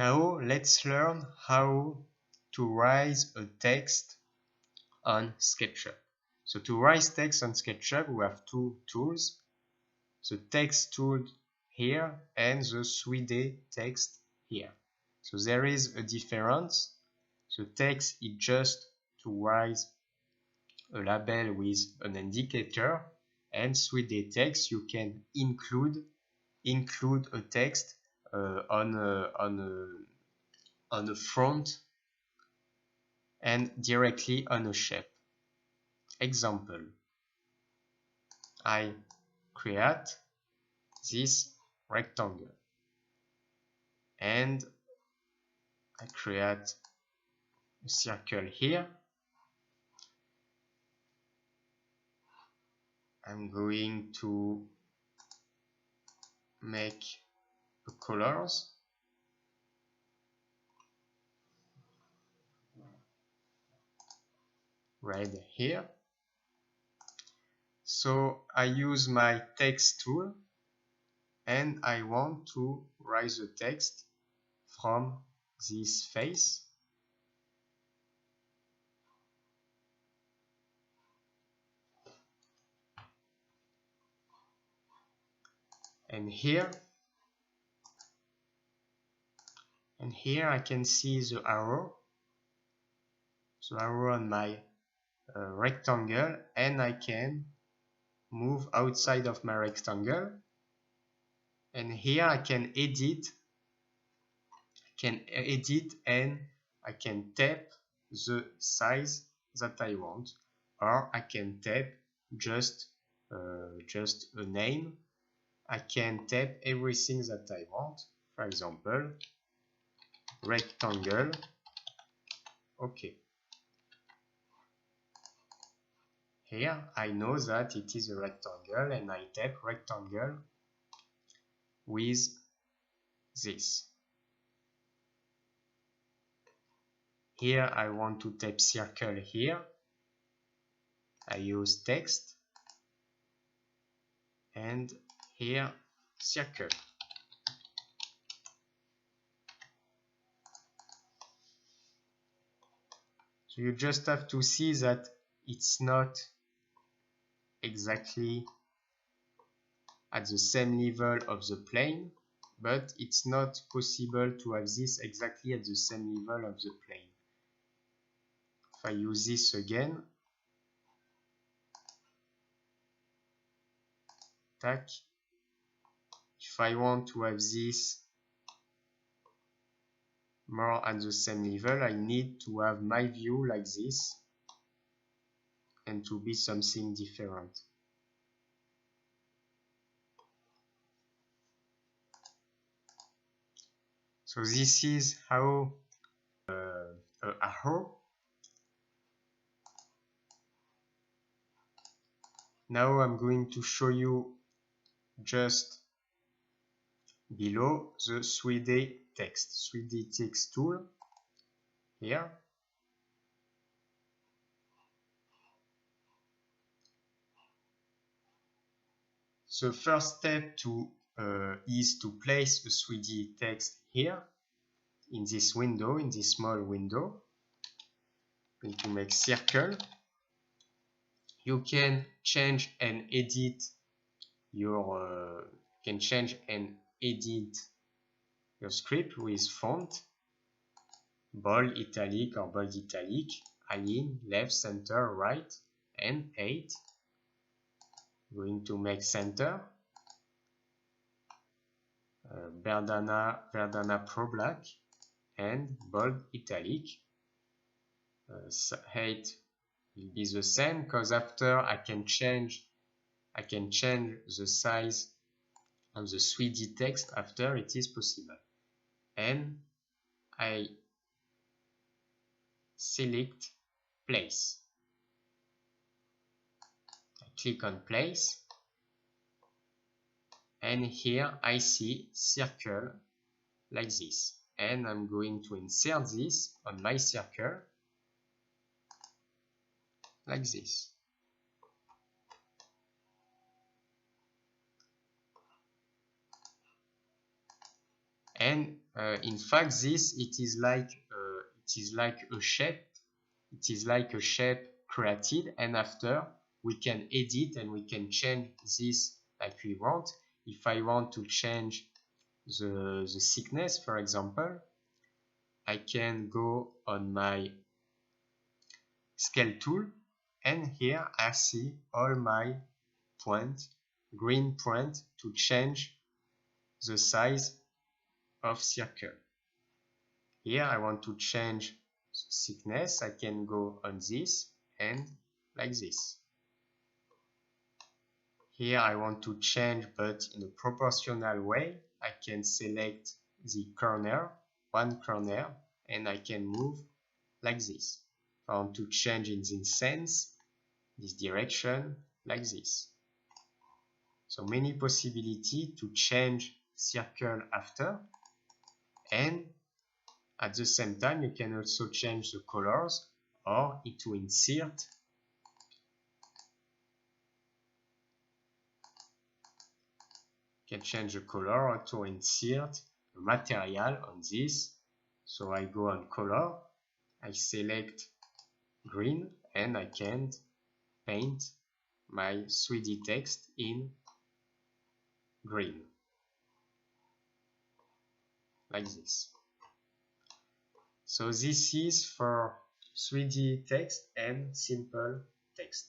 Now let's learn how to raise a text on SketchUp. So to raise text on SketchUp, we have two tools. The text tool here and the 3D text here. So there is a difference. The text is just to raise a label with an indicator, and 3D text you can include a text on the front and directly on a shape. Example, I create this rectangle and I create a circle here. I'm going to make the colors. Red here. So I use my text tool and I want to raise the text from this face. And here I can see the arrow on my rectangle, and I can move outside of my rectangle, and here I can edit and I can tap the size that I want, or I can tap just a name. I can tap everything that I want. For example, rectangle. Okay. Here I know that it is a rectangle and I tap rectangle with this. Here I want to tap circle here. I use text and here circle. So you just have to see that it's not exactly at the same level of the plane, but it's not possible to have this exactly at the same level of the plane. If I use this again, tack. If I want to have this more at the same level, I need to have my view like this and to be something different. So this is how a arrow. Now I'm going to show you just below the 3D text tool here. The first step is to place a 3D text here in this window, in this small window. I'm going to make circle. You can change and edit your script with font, bold, italic or bold italic, align, left, center, right, and 8. Going to make center, Verdana Pro Black, and bold italic. 8 will be the same because after I can change the size of the 3D text after it is possible. And I select place. I click on place, and here I see circle like this, and I'm going to insert this on my circle like this. And in fact, this it is like a shape. It is like a shape created, and after we can edit and we can change this like we want. If I want to change the thickness, for example, I can go on my scale tool, and here I see all my green point to change the size of circle. Here I want to change the thickness. I can go on this and like this. Here I want to change, but in a proportional way. I can select the corner, one corner, and I can move like this. If I want to change in this sense, this direction, like this. So many possibilities to change circle after, and at the same time you can also change the colors or to insert. You can change the color or to insert a material on this. So I go on color, I select green, and I can paint my 3D text in green, like this. So this is for 3D text and simple text.